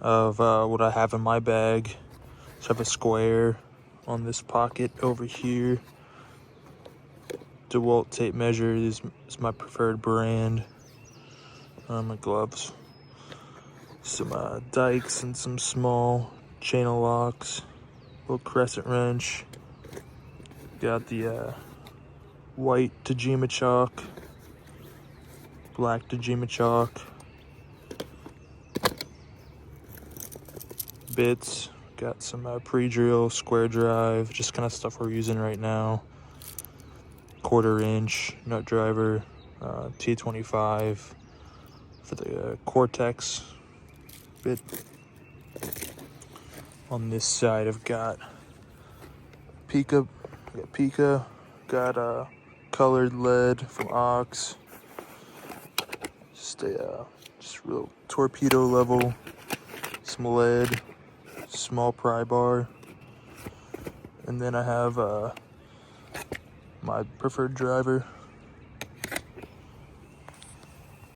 of what I have in my bag. So I have a square on this pocket over here. DeWalt tape measure is my preferred brand. My gloves. Some dikes and some small channel locks. Little crescent wrench. Got the white Tajima chalk. Black Tajima chalk. Bits. Got some pre-drill, square drive, just kind of stuff we're using right now. 1/4 inch nut driver, T25 for the Cortex bit. On this side, I've got Pika, got colored lead from Ox. Just real torpedo level, some lead, small pry bar, and then I have my preferred driver,